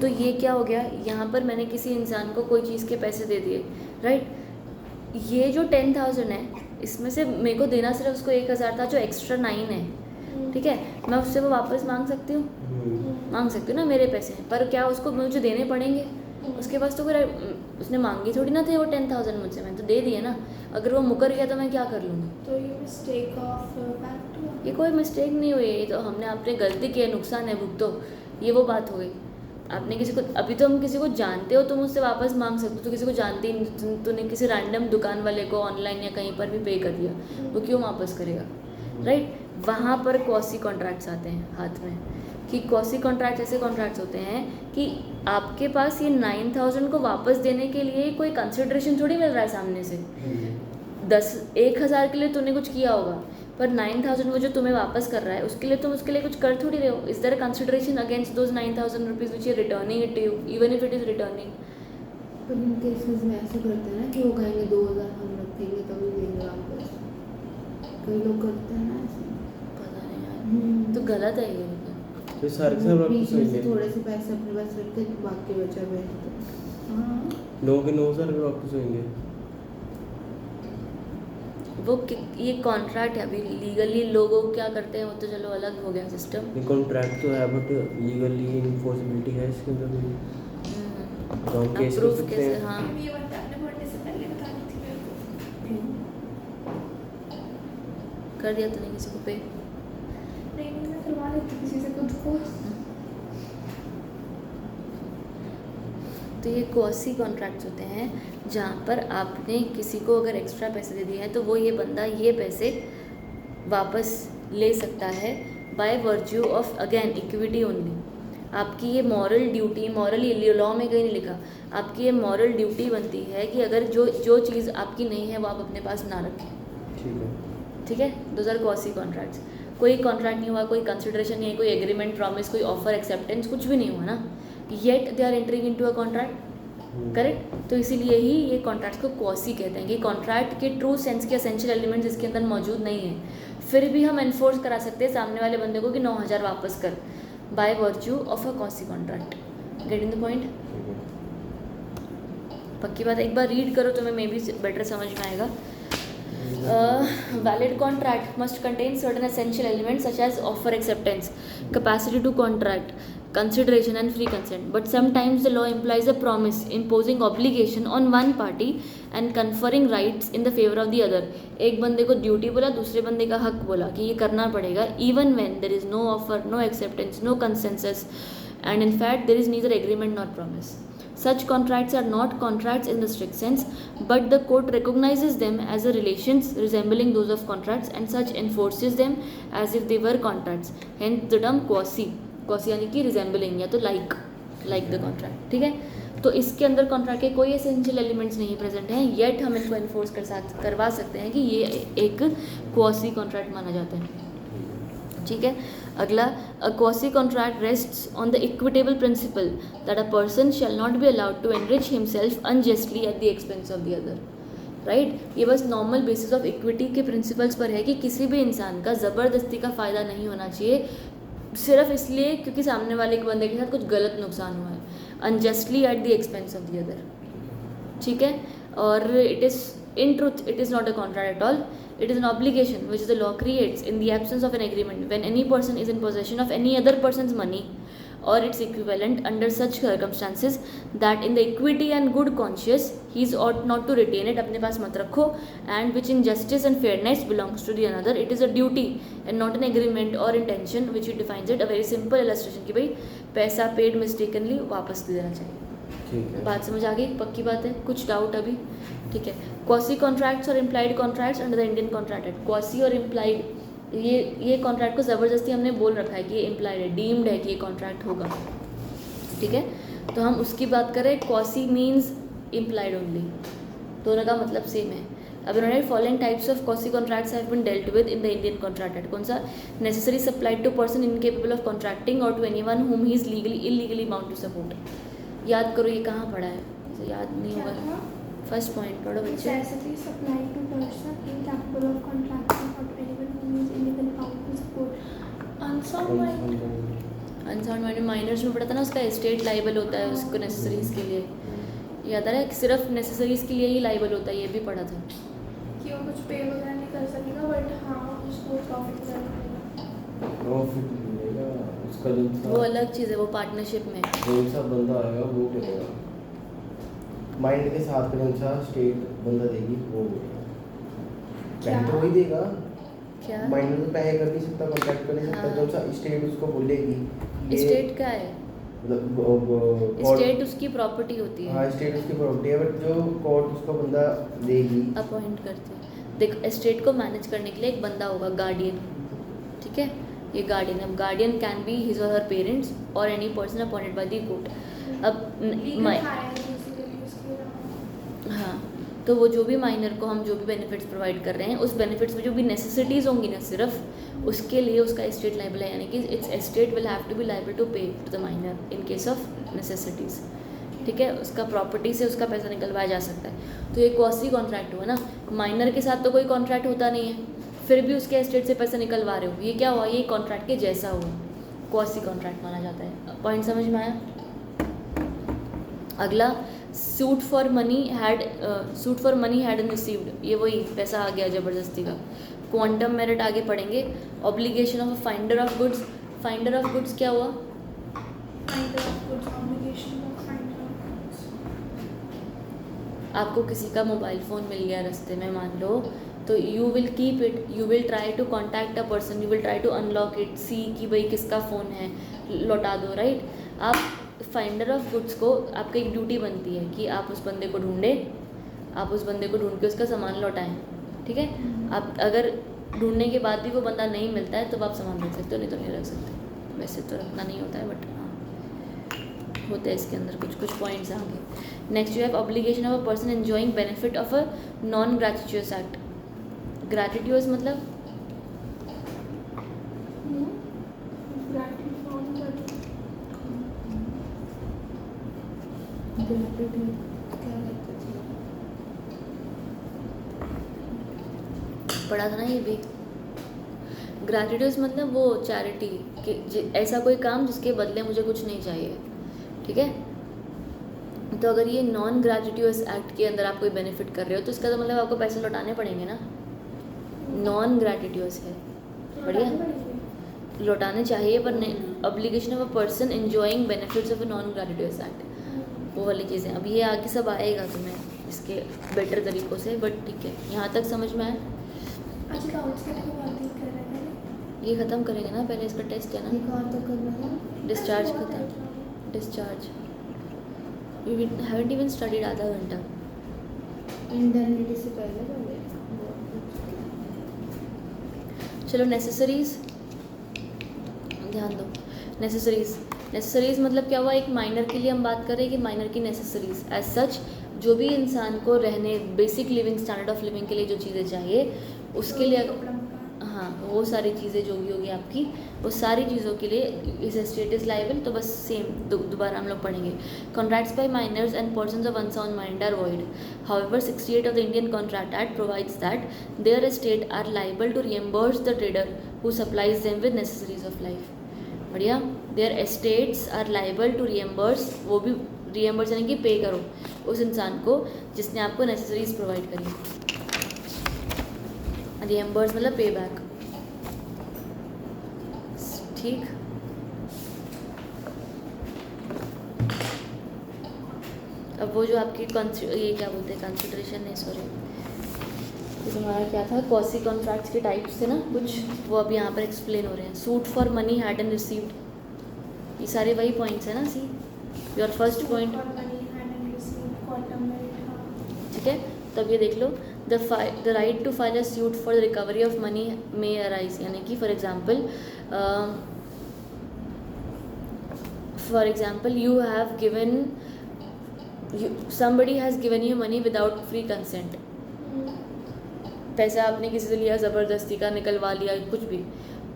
तो ये क्या हो गया, यहाँ पर मैंने किसी इंसान को कोई चीज़ के पैसे दे दिए, राइट। ये जो 10,000 है, इसमें से मेरे को देना सिर्फ उसको 1,000 था, जो एक्स्ट्रा 9 है, ठीक है, मैं उससे वो वापस मांग सकती हूँ, मांग सकती हूँ ना, मेरे पैसे हैं, पर क्या उसको मुझे देने पड़ेंगे, उसके पास तो कोई उसने मांगी थोड़ी ना थे वो 10,000 मुझसे, मैंने तो दे दिए ना। अगर वो मुकर गया तो मैं क्या कर लूँगी। तो ये मिस्टेक ऑफ पैक्ट हुआ। ये कोई मिस्टेक नहीं हुई, ये तो हमने आपने गलती की है, नुकसान है भुगतो, ये वो बात हो गई। आपने किसी को, अभी तो हम किसी को जानते हो, तुम उससे वापस मांग सकते हो, तो किसी को जानते ही नहीं, तूने किसी रैंडम दुकान वाले को ऑनलाइन या कहीं पर भी पे कर दिया, वो क्यों वापस करेगा, राइट। वहाँ पर क्वासी कॉन्ट्रैक्ट्स आते हैं हाथ में, कि क्वासी कॉन्ट्रैक्ट ऐसे कॉन्ट्रैक्ट्स होते हैं कि आपके पास ये 9,000 को वापस देने के लिए कोई कंसिडरेशन थोड़ी मिल रहा है सामने से। 1,000 के लिए तूने कुछ किया होगा, पर 9,000 वो जो तुम्हें वापस कर रहा है उसके लिए तुम उसके लिए कुछ कर थोड़ी रहे हो। Is there a consideration against those 9,000 rupees which you returning it to you, even if it is returning. पर इन केसेस में ऐसे करते हैं ना कि वो कहेंगे 2,000 हम रखेंगे तभी देंगे वापस, कई लोग करते हैं ना ऐसे। पता नहीं यार, तो गलत है ये। तो सारे के सब वापस बीच में से होंगे, थोड़े से पैसे अपने पास रख के बाकी बचा भेज दो। हाँ 9 के 9,000 रुपये वापस होंगे। वो ये कॉन्ट्रैक्ट है, अभी लीगली लोगों क्या करते हैं वो तो चलो अलग हो गया सिस्टम। नहीं, कॉन्ट्रैक्ट तो है बट लीगली इन्फोर्सिबिलिटी है इसके अंदर भी, तो हम केस कर प्रूफ सकते कैसे, हैं। हाँ ये बात आपने बर्थडे से पहले बतानी थी मेरे को। कर दिया तूने किसी को पे। नहीं मैं करवा लेती किसी से खुद को। तो ये क्वासी कॉन्ट्रैक्ट्स होते हैं जहाँ पर आपने किसी को अगर एक्स्ट्रा पैसे दे दिए हैं तो वो ये बंदा ये पैसे वापस ले सकता है by virtue of again equity only. आपकी ये मॉरल ड्यूटी, मॉरल ये लॉ में कहीं नहीं लिखा, आपकी ये मॉरल ड्यूटी बनती है कि अगर जो चीज़ आपकी नहीं है वो आप अपने पास ना रखें। ठीक है, ठीक है, दोज आर क्वासी कॉन्ट्रैक्ट्स। कोई कॉन्ट्रैक्ट नहीं हुआ, कोई कंसिडरेशन नहीं है, कोई एग्रीमेंट, प्रॉमिस, कोई ऑफर, एक्सेप्टेंस, कुछ भी नहीं हुआ ना, yet they are entering into a contract, correct. तो इसीलिए ही ये कॉन्ट्रैक्ट को क्वासी कहते हैं कि कॉन्ट्रैक्ट के ट्रू सेंस के एसेंशियल एलिमेंट्स इसके अंदर मौजूद नहीं है, फिर भी हम एनफोर्स करा सकते हैं सामने वाले बंदे को कि 9,000 वापस कर by virtue of a quasi contract. Getting the point? ठीक है। पक्की बात, एक बार रीड करो तो मे बी बेटर समझ में आएगा। Valid contract must contain certain essential elements such as offer acceptance, capacity to contract, consideration and free consent. But sometimes the law implies a promise imposing obligation on one party and conferring rights in the favor of the other. एक बंदे को duty बोला, दूसरे बंदे का हक बोला कि ये करना पड़ेगा, even when there is no offer, no acceptance, no consensus, and in fact there is neither agreement nor promise. Such contracts are not contracts in the strict sense, but the court recognizes them as a relations resembling those of contracts and such enforces them as if they were contracts. Hence the term quasi, quasi यानी कि resembling या तो like the contract, ठीक है। तो इसके अंदर contract के कोई एसेंशियल एलिमेंट्स नहीं प्रेजेंट हैं, येट हम इनको इन्फोर्स करवा सकते हैं कि ये एक क्वासी कॉन्ट्रैक्ट माना जाता है, ठीक है। अगला, a quasi contract rests on the equitable principle that a person shall not be allowed to enrich himself unjustly at the expense of the other. Right ये बस नॉर्मल बेसिस ऑफ इक्विटी के principles पर है कि किसी भी इंसान का ज़बरदस्ती का फ़ायदा नहीं होना चाहिए सिर्फ इसलिए क्योंकि सामने वाले के बंदे के साथ कुछ गलत नुकसान हुआ है, unjustly at the expense of the other, ठीक है। और it is in truth it is not a contract at all, it is an obligation which the law creates in the absence of an agreement when any person is in possession of any other person's money or its equivalent under such circumstances that in the equity and good conscience he ought not to retain it, अपने पास मत रखो, and which in justice and fairness belongs to the another, it is a duty and not an agreement or intention which he defines it, a very simple illustration कि भाई पैसा paid mistakenly वापस दे देना चाहिए। ठीक है, बात समझ आ गई, पक्की बात है, कुछ डाउट अभी? ठीक है। क्वासी कॉन्ट्रैक्ट्स और implied contracts under the Indian Contract act, quasi और इम्प्लाइड ये कॉन्ट्रैक्ट को ज़बरदस्ती हमने बोल रखा है कि ये इम्प्लाइड है, डीम्ड है कि ये कॉन्ट्रैक्ट होगा, ठीक है। तो हम उसकी बात करें, क्वासी मीन्स इम्प्लाइड ओनली, दोनों का मतलब सेम है। अब इन्होंने following types of quasi contracts have been dealt with in the Indian Contract Act, कौन सा? Necessary supplied to person incapable of contracting और to anyone whom he is legally illegally bound to support. याद करो ये कहाँ पढ़ा है, तो याद नहीं होगा, फर्स्ट पॉइंट पढ़ो बच्चे। Necessity supplied to person incapable of contracting or to anyone who is illegally bound to support. Unsound mind. Unsound mind minors में पढ़ा था ना, उसका एस्टेट लाइबल होता है उसको नेसेसरीज के लिए, याद आ रहा है कि सिर्फ नेसेसरीज के लिए ही लाइबल होता है, ये भी पढ़ा था। कि वो कुछ पे वगैरह नहीं कर सकेगा बट हाँ उसको प्रॉफिट मिलेगा। प्रॉफिट मिलेगा उसका जो वो अलग चीज़ है, वो पार्टनरशिप में। कौन सा बंदा आएगा वो करेगा, माइंड के साथ कौन सा स्टेट बंदा देगी वो क्या? पैसे तो वही देगा, क्या माइंड तो पैसे कर नहीं सकता, कॉन्ट्रैक्ट कर नहीं सकता, हाँ। कौन सा स्टेट उसको बोलेगी ये स्टेट का है, मतलब स्टेट उसकी प्रॉपर्टी होती हाँ है, स्टेट उसकी प्रॉपर्टी है, बट जो कोर्ट उसको बंदा देगी। अपॉइंट करते हैं। देख स्टेट को मैनेज करने के लिए एक बंदा होगा, गार्डियन, ठीक है, ये गार्डियन। अब गार्डियन कैन बी हिज और हर पेरेंट्स और any person appointed by the court. अब Legal hire basically उसके अलावा। हाँ, तो वो जो भी माइनर को हम जो भी बेनिफिट्स प्रोवाइड कर रहे हैं, उस बेनिफिट्स में जो भी नेसेसिटीज़ होंगी ना सिर्फ उसके लिए उसका एस्टेट लाइबल है, यानी कि its estate will have to be liable to pay to the minor in case of necessities, ठीक है। उसका प्रॉपर्टी से उसका पैसा निकलवाया जा सकता है। तो ये क्वासी कॉन्ट्रैक्ट हुआ ना, माइनर के साथ तो कोई कॉन्ट्रैक्ट होता नहीं है, फिर भी उसके एस्टेट से पैसा निकलवा रहे हो, ये क्या हुआ? ये कॉन्ट्रैक्ट के जैसा हुआ, क्वासी कॉन्ट्रैक्ट माना जाता है। पॉइंट समझ में आया? अगला, suit for money had received, ये वही पैसा आ गया ज़बरदस्ती का। क्वांटम मेरिट आगे पढ़ेंगे। Obligation of a finder of goods, finder of goods क्या हुआ? Finder of goods obligation of finder of goods. आपको किसी का मोबाइल फ़ोन मिल गया रास्ते में मान लो, तो you will keep it, you will try to contact a person, you will try to unlock it, see कि भाई किसका फ़ोन है, लौटा दो, राइट। आप फाइंडर ऑफ गुड्स को आपकी एक ड्यूटी बनती है कि आप उस बंदे को ढूंढें, आप उस बंदे को ढूंढ के उसका सामान लौटाएं, ठीक है। आप अगर ढूंढने के बाद भी वो बंदा नहीं मिलता है तो आप सामान रख सकते हो, नहीं तो नहीं रख सकते। वैसे तो रखना नहीं होता है बट हाँ होता है इसके अंदर कुछ पॉइंट्स आगे। Next you have obligation of a person enjoying benefit of a non gratuitous act. Gratuitous मतलब Gratitude from the ग्रेटिट्यूड क्या कहते थे? पढ़ा था ना ये भी। ग्रैटिट्यूअस मतलब वो चैरिटी कि ऐसा कोई काम जिसके बदले मुझे कुछ नहीं चाहिए, ठीक है। तो अगर ये नॉन ग्रैटिट्यूअस एक्ट के अंदर आप कोई बेनिफिट कर रहे हो तो इसका तो मतलब आपको पैसे लौटाने पड़ेंगे ना। नॉन ग्रैटिट्यूअस है, बढ़िया, लौटाने चाहिए पर नहीं। Obligation of a person enjoying benefits of a non gratuitous act, वो वाली चीज़ें। अब ये आगे सब आएगा तुम्हें इसके बेटर तरीक़ों से, बट ठीक है, यहाँ तक समझ में आया। आज काउंसलिंग की बात ही कर रहे हैं। ये ख़त्म करेंगे ना, पहले इसका टेस्ट है ना, एक और तो करना है। डिस्चार्ज खत्म, discharge. You haven't even studied आधा घंटा। इंडेमनिटी से पहले चलो नेसेसरीज ध्यान दो। नेसेसरीज मतलब क्या हुआ? एक माइनर के लिए हम बात कर रहे हैं कि माइनर की नेसेसरीज एज सच जो भी इंसान को रहने basic living standard of living के लिए जो चीज़ें चाहिए उसके लिए, हाँ हाँ वो सारी चीज़ें जो भी होगी आपकी, वो सारी चीज़ों के लिए इस स्टेट इज लाइबल। तो बस सेम दोबारा हम लोग पढ़ेंगे। Contracts by minors and persons of unsound mind are void. However 68 of the Indian Contract Act provides that their estate are liable to reimburse the trader who supplies them with necessaries of life. बढ़िया। Their estates are liable to reimburse, वो भी reimburse यानी कि पे करो उस इंसान को जिसने आपको नेसेसरीज प्रोवाइड करी। रिएम्बर्स मतलब पे बैक। ठीक। अब वो जो आपकी ये क्या बोलते हैं, कंसिडरेशन नहीं, सॉरी, ये तुम्हारा क्या था, क्वासी कॉन्ट्रैक्ट्स के टाइप्स थे ना कुछ, वो अब यहाँ पर एक्सप्लेन हो रहे हैं। Suit for money had and received, ये सारे वही पॉइंट्स हैं ना। सी योर फर्स्ट पॉइंट, ठीक है। तब ये देख लो, the right to file a suit for the recovery of money may arise, यानी कि for example you have given, somebody has given you money without free consent। पैसा आपने किसी से लिया, ज़बरदस्ती का निकलवा लिया, कुछ भी,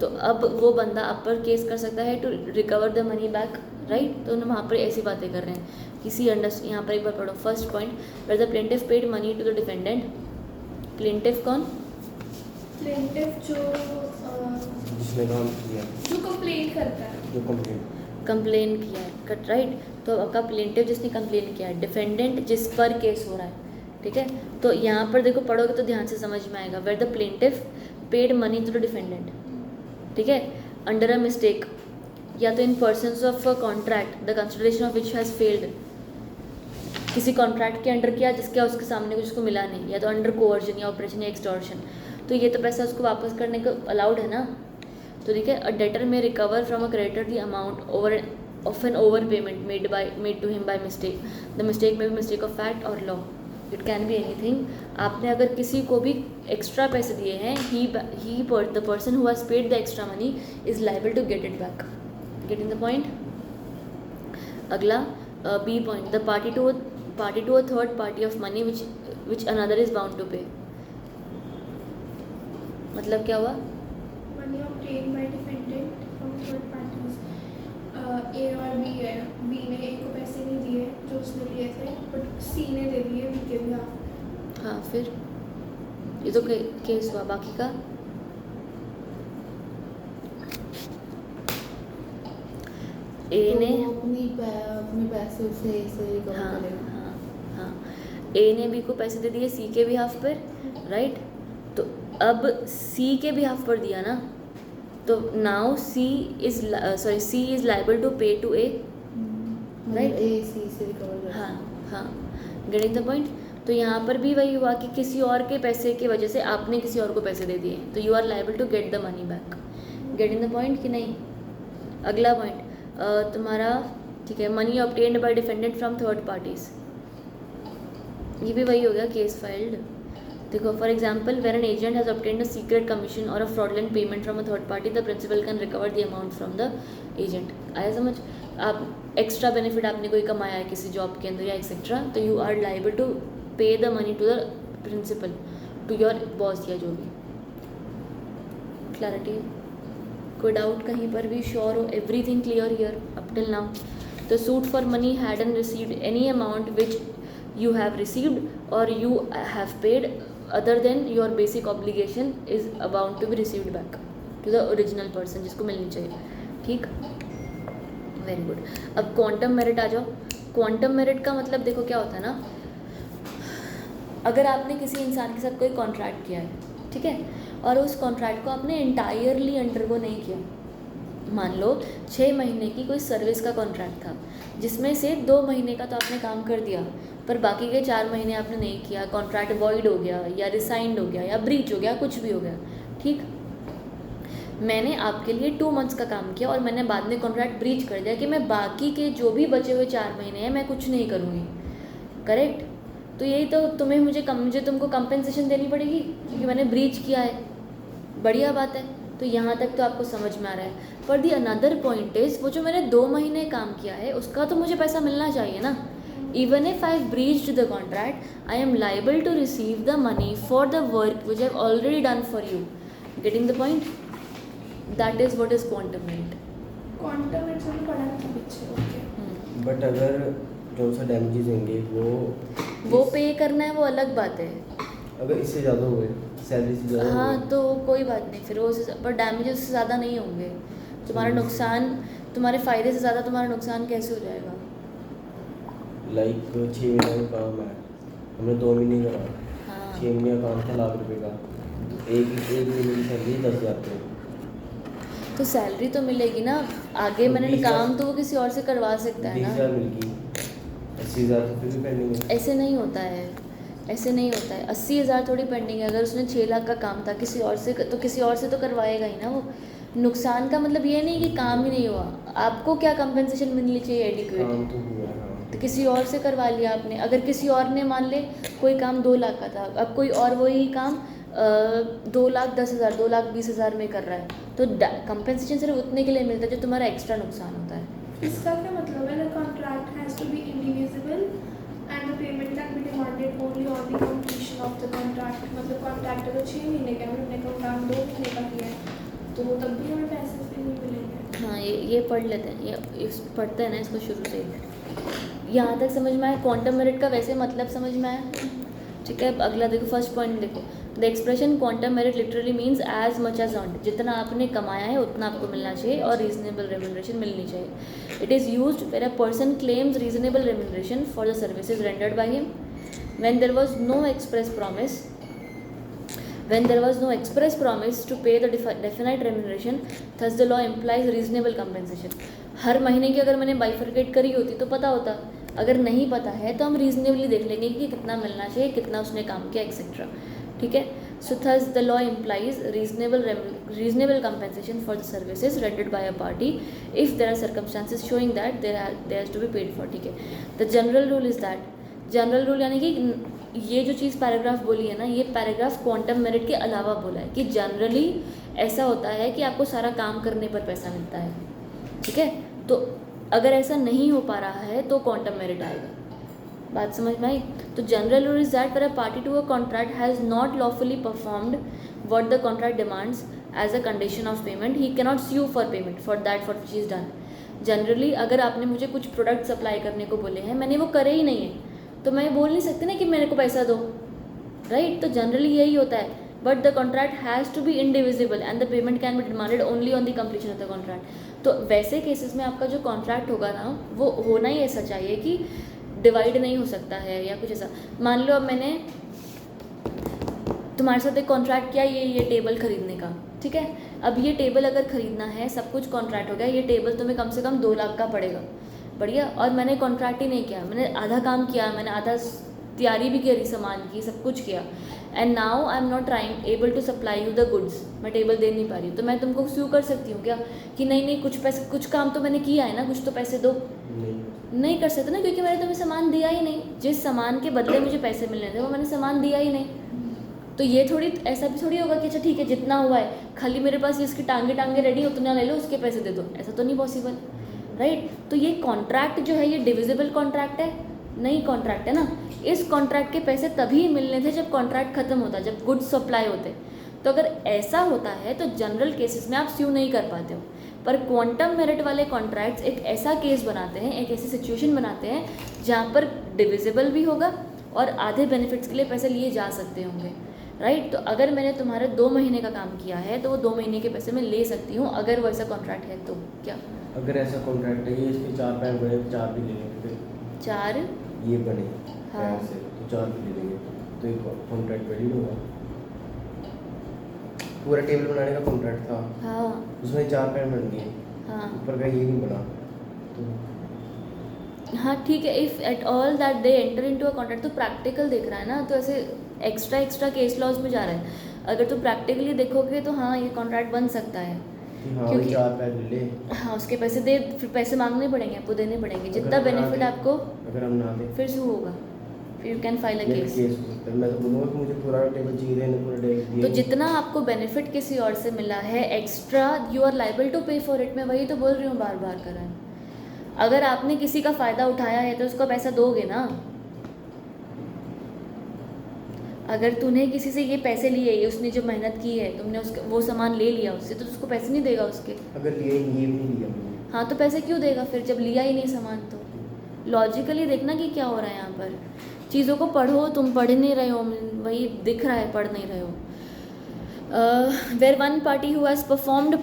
तो अब वो बंदा आप पर केस कर सकता है to recover the money back, right. तो हम वहाँ पर ऐसी बातें कर रहे हैं। किसी यहाँ पर एक बार पढ़ो first point, where the plaintiff paid money to the defendant. Plaintiff कौन? प्लेंटिफ जो जिसने काम किया, जो कंप्लेन करता है, जो कंप्लेन किया है, कट, राइट। तो आपका प्लेंटिव जिसने कंप्लेन किया है, डिफेंडेंट जिस पर केस हो रहा है, ठीक है। तो यहाँ पर देखो पढ़ोगे तो ध्यान से समझ में आएगा, where the plaintiff paid money to the defendant, ठीक है, अंडर अ मिस्टेक, या तो in pursuance of a contract the consideration of which has failed, किसी कॉन्ट्रैक्ट के अंडर किया जिसके उसके सामने कुछ उसको मिला नहीं, या तो अंडर कोवर्जन या ऑपरेशन या एक्सटॉर्शन, तो ये तो पैसा उसको वापस करने को अलाउड है ना। तो ठीक है, a debtor may recover from a creditor the amount over of an overpayment made to him by mistake. The mistake may be mistake of fact or law, it can be anything. आपने अगर किसी को भी extra पैसे दिए हैं, the person who has paid the extra money is liable to get it back. Getting the point. अगला B point, the party to a third party of money which another is bound to pay. मतलब क्या हुआ? Money obtained by defendant from third parties। A और B है, B ने ए को पैसे नहीं दिए जो उसने लिए थे, बट सी ने दे दिए बी के बिहाफ। हाँ, फिर ये तो केस हुआ। बाकी का ए ने अपने पैसे से रिकवर हाँ करेगा। हाँ हाँ, ए ने बी को पैसे दे दिए सी के बिहाफ पर, राइट। तो अब सी के बिहाफ पर दिया ना, तो now C is liable to pay to A, right. A C से रिकवर करेगा। हाँ हाँ, गेटिंग द पॉइंट। तो यहाँ पर भी वही हुआ कि किसी और के पैसे की वजह से आपने किसी और को पैसे दे दिए, तो you are liable to get the money back. Getting the point कि नहीं? अगला पॉइंट तुम्हारा, ठीक है, money obtained by defendant from third parties, ये भी वही हो गया, केस फाइल्ड। देखो, for example, where an agent has obtained a secret commission or a fraudulent payment from a third party, the principal can recover the amount from the agent. आया समझ? आप extra benefit आपने कोई कमाया है किसी job के अंदर या एक्सेट्रा, तो you are liable to pay the money to the principal, to your boss या जो भी। क्लैरिटी? कोई डाउट कहीं पर भी? श्योर हो? Everything clear here up till now? The suit for money had and received any amount which you have received or you have paid other than your basic obligation is bound to be received back to the original person जिसको मिलनी चाहिए, ठीक। Very good. अब quantum merit आ जाओ। Quantum merit का मतलब देखो क्या होता है ना, अगर आपने किसी इंसान के साथ कोई कॉन्ट्रैक्ट किया है, ठीक है, और उस कॉन्ट्रैक्ट को आपने इंटायरली अंडरगो नहीं किया, मान लो 6 महीने की कोई सर्विस का कॉन्ट्रैक्ट था, जिसमें से 2 महीने का तो आपने काम कर दिया, पर बाकी के 4 महीने आपने नहीं किया, कॉन्ट्रैक्ट वॉइड हो गया या रिसाइंड हो गया या ब्रीच हो गया, कुछ भी हो गया, ठीक। मैंने आपके लिए 2 मंथ्स का काम किया और मैंने बाद में कॉन्ट्रैक्ट ब्रीच कर दिया कि मैं बाकी के जो भी बचे हुए 4 महीने हैं मैं कुछ नहीं करूँगी, करेक्ट। तो यही तो मुझे तुमको कंपेंसेशन देनी पड़ेगी क्योंकि मैंने ब्रीच किया है, बढ़िया बात है। तो यहाँ तक तो आपको समझ में आ रहा है। पर दी अनदर पॉइंट इज़, वो जो मैंने 2 महीने काम किया है उसका तो मुझे पैसा मिलना चाहिए ना। Even if I've breached the contract, I am liable to receive the money for the work which I've already done for you. Getting the point? That is what is quantum merit. Quantum it's में पढ़ा था पीछे. Okay. But अगर जो सा damages होंगे वो पे करना है, वो अलग बात है. अगर इससे ज़्यादा हुए, सैलरी से ज़्यादा हाँ हुए, तो कोई बात नहीं, फिर वो पर डैमेजेस से ज़्यादा नहीं होंगे. तुम्हारा नुकसान तुम्हारे फ़ायदे से ज़्यादा तुम्हारा नुकसान कैसे हो जाएगा? लाइक 6 महीने का काम है, हमने 2 महीने करा, हाँ 6 महीने का काम था लाख रुपए का, एक महीने की सैलरी 10,000 रुपये. तो सैलरी तो मिलेगी ना. आगे तो मैंने 20,000 काम तो वो किसी और से करवा सकता है 20,000 ना. मिल गई, 80,000 तो फिर भी पेंडिंग है. ऐसे नहीं होता है, ऐसे नहीं होता है. 80,000 थोड़ी पेंडिंग है. अगर उसने 6 लाख का काम था किसी और से, तो किसी और से तो करवाएगा ही ना वो. नुकसान का मतलब ये नहीं कि काम ही नहीं हुआ. आपको क्या कंपनसेशन मिलनी चाहिए एडिक्वेट. काम तो हुआ, हाँ. तो किसी और से करवा लिया आपने. अगर किसी और ने मान ले कोई काम 2 लाख का था, अब कोई और वही काम 2,10,000 2,20,000 में कर रहा है, तो कंपनसेशन सिर्फ उतने के लिए मिलता है जो तुम्हारा एक्स्ट्रा नुकसान होता है. इसका क्या मतलब है? The contract has to be indivisible and the payment can be demanded only on the completion of the contract. मतलब कॉन्ट्रैक्ट अगर 6 महीने का है, हमने काम 2 महीने का किया है, तो तब भी हमें पैसे भी नहीं मिलेंगे. हाँ ये पढ़ लेते हैं, ये इस पढ़ते हैं ना इसको शुरू से ही. यहाँ तक समझ में आया. क्वांटम मेरिट का वैसे मतलब समझ में आया. ठीक है. अब अगला देखो, फर्स्ट पॉइंट देखो. The expression quantum meruit literally means as much as earned. जितना आपने कमाया है उतना आपको मिलना चाहिए और रीजनेबल रेम्यूनरेशन मिलनी चाहिए. It is used when a person claims reasonable remuneration for the services rendered by him when there was no express promise. When there was no express promise to pay the definite remuneration, thus the law implies reasonable compensation. हर महीने की अगर मैंने bifurcate करी होती तो पता होता. अगर नहीं पता है तो हम रीजनेबली देख लेंगे कि कितना मिलना चाहिए, कितना उसने काम किया, एक्सेट्रा. ठीक है. So thus the law implies reasonable compensation for the services rendered by a party if there are circumstances showing that there has to be paid for. ठीक है. The general rule is that, general rule यानी कि ये जो चीज़ paragraph बोली है ना, ये पैराग्राफ क्वांटम मेरिट के अलावा बोला है कि जनरली ऐसा होता है कि आपको सारा काम करने पर पैसा मिलता है. ठीक है. तो अगर ऐसा नहीं हो पा रहा है तो क्वांटम मेरिट आएगा. बात समझ में आई? तो general rule is that for a party to a contract has not lawfully performed what the contract demands as a condition of payment, he cannot sue for payment for that for which is done. Generally अगर आपने मुझे कुछ product supply करने को बोले हैं, मैंने वो करे ही नहीं है, तो मैं बोल नहीं सकती ना कि मेरे को पैसा दो. राइट. तो जनरली यही होता है. But the contract has to be indivisible and the payment can be demanded only on the completion of the contract. तो वैसे केसेस में आपका जो कॉन्ट्रैक्ट होगा ना, वो होना ही ऐसा चाहिए कि डिवाइड नहीं हो सकता है या कुछ ऐसा. मान लो अब मैंने तुम्हारे साथ एक कॉन्ट्रैक्ट किया ये टेबल खरीदने का. ठीक है. अब ये टेबल अगर खरीदना है, सब कुछ कॉन्ट्रैक्ट हो गया, ये टेबल तुम्हें कम से कम 2 लाख का पड़ेगा. बढ़िया. और मैंने कॉन्ट्रैक्ट ही नहीं किया, मैंने आधा काम किया, मैंने आधा तैयारी भी करी, सामान की, सब कुछ किया. And now I am not trying able to supply you the goods. मैं टेबल दे नहीं पा रही हूँ, तो मैं तुमको स्यू कर सकती हूँ क्या कि नहीं कुछ पैसे, कुछ काम तो मैंने किया है ना, कुछ तो पैसे दो. नहीं कर सकते ना, क्योंकि मैंने तुम्हें सामान दिया ही नहीं. जिस सामान के बदले मुझे पैसे मिलने थे वो मैंने सामान दिया ही नहीं. तो ये थोड़ी, ऐसा भी थोड़ी होगा कि अच्छा ठीक है जितना हुआ है, खाली मेरे पास इसकी टांगे रेडी, उतना ले लो, उसके पैसे दे दो. ऐसा तो नहीं पॉसिबल. राइट. तो ये कॉन्ट्रैक्ट जो है ये डिविजिबल कॉन्ट्रैक्ट है, नहीं कॉन्ट्रैक्ट है ना. इस कॉन्ट्रैक्ट के पैसे तभी मिलने थे जब कॉन्ट्रैक्ट खत्म होता, जब गुड्स सप्लाई होते. तो अगर ऐसा होता है तो जनरल केसेस में आप स्यू नहीं कर पाते हो. पर क्वांटम मेरिट वाले कॉन्ट्रैक्ट्स एक ऐसा केस बनाते हैं, एक ऐसी सिचुएशन बनाते हैं जहाँ पर डिविजिबल भी होगा और आधे बेनिफिट्स के लिए पैसे लिए जा सकते होंगे. राइट. तो अगर मैंने तुम्हारे 2 महीने का काम किया है तो वो 2 महीने के पैसे मैं ले सकती हूँ, अगर वैसा कॉन्ट्रैक्ट है तो. क्या अगर ऐसा कॉन्ट्रैक्ट है, ये इसके 4 पैर बने, 4 भी ले लेंगे. 4 ये बने हाँ. पैर से तो 4 भी ले लेंगे, तो ये कॉन्ट्रैक्ट वैलिड होगा. पूरा टेबल बनाने का कॉन्ट्रैक्ट था, हाँ उसमें 4 पैर बन गए, हाँ ऊपर का ये नहीं बना. तो हाँ ठीक है. If at all that they enter into a contract, तो प्रैक्टिकल देख रहा है ना, तो ऐसे एक्स्ट्रा केस लॉज में जा रहा है. अगर तो प्रैक्टिकली देखोगे तो हाँ ये कॉन्ट्रैक्ट बन सकता है. हाँ, क्योंकि 4 पैर ले ले, हाँ उसके पैसे दे, फिर पैसे मांगने पड़ेंगे आपको, देने पड़ेंगे. जितना अगर ना बेनिफिट दे- आपको, अगर हम ना दें फिर शू होगा, फिर यू कैन फाइल अ ये केस. केस हो सकता है. मैं तो बोलूँगा कि मुझे पूरा टेबल चाहिए, इन्हें पूरा टेबल तो दिया. जितना आपको बेनिफिट किसी और से मिला है extra, you are liable to pay for it. मैं वही तो बोल रही हूँ बार करा है. अगर आपने किसी का फ़ायदा उठाया है तो उसका पैसा दोगे ना. अगर तूने किसी से ये पैसे लिए, ये उसने जो मेहनत की है, तुमने उसका वो सामान ले लिया उससे, तो उसको पैसे नहीं देगा उसके। अगर लिए ये भी नहीं लिया मैंने, हाँ तो पैसे क्यों देगा फिर जब लिया ही नहीं सामान तो। लॉजिकली देखना कि क्या हो रहा है यहाँ पर। चीज़ों को पढ़ो, तुम पढ़ नहीं रहे हो, वही दिख रहा है पढ़ नहीं रहे हो। Where one party who has performed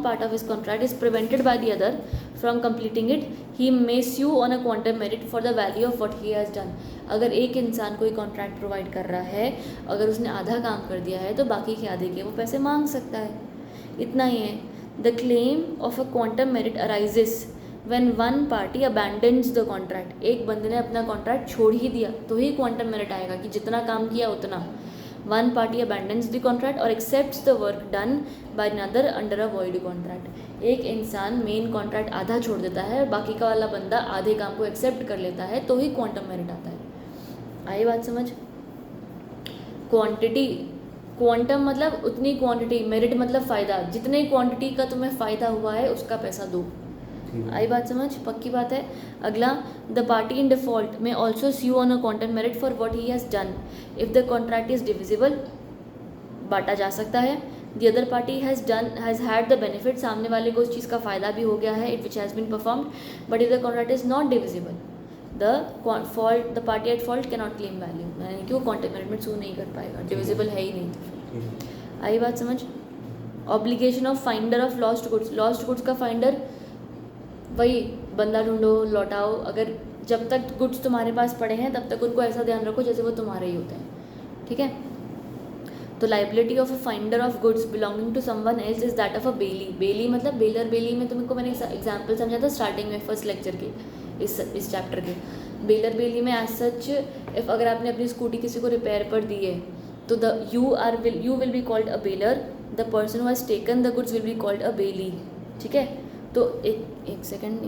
part of his contract is prevented by the other from completing it, he may sue on a quantum merit for the value of what he has done. अगर एक इंसान कोई contract provide कर रहा है, अगर उसने आधा काम कर दिया है तो बाकी के आधे के वो पैसे मांग सकता है, इतना ही है। The claim of a quantum meruit arises when one party abandons the contract. एक बंदे ने अपना कॉन्ट्रैक्ट छोड़ ही दिया तो ही क्वांटम मेरिट आएगा कि जितना काम किया उतना। One party abandons the contract और accepts the work done by another under a void contract। एक इंसान मेन कॉन्ट्रैक्ट आधा छोड़ देता है और बाकी का वाला बंदा आधे काम को एक्सेप्ट कर लेता है तो ही क्वांटम मेरिट आता है। आई बात समझ? क्वांटिटी, क्वांटम मतलब उतनी क्वांटिटी, मेरिट मतलब फ़ायदा, जितने क्वांटिटी का तुम्हें फ़ायदा हुआ है उसका पैसा दो। आई बात समझ? पक्की बात है। अगला, the party in default may also sue on a quantum meruit for what he has done if the contract is divisible, बांटा जा सकता है। The other party has had the benefit, सामने वाले को उस चीज़ का फ़ायदा भी हो गया है, it which has been performed, but if the contract is not divisible the party at fault can not claim value, यानी कि वो क्वांटम मेरिट में सू नहीं कर पाएगा, डिविजिबल है ही नहीं तो फिर। आई बात समझ? Obligation of finder of lost goods, lost goods का फाइंडर वही बंदा ढूंढो, लौटाओ। अगर जब तक गुड्स तुम्हारे पास पड़े हैं तब तक उनको ऐसा ध्यान रखो जैसे वो तुम्हारे ही होते हैं, ठीक है। तो liability of a finder of goods belonging to someone else is that of a bailee. Bailee मतलब बेलर। बेली में तुमको मैंने एग्जाम्पल समझा था स्टार्टिंग में फर्स्ट लेक्चर के इस चैप्टर के। बेलर बेली में एज सच इफ अगर आपने अपनी स्कूटी किसी को रिपेयर पर दी है तो you will be called a bailor, the person who has taken the goods will be called a bailee, ठीक है। तो एक सेकंड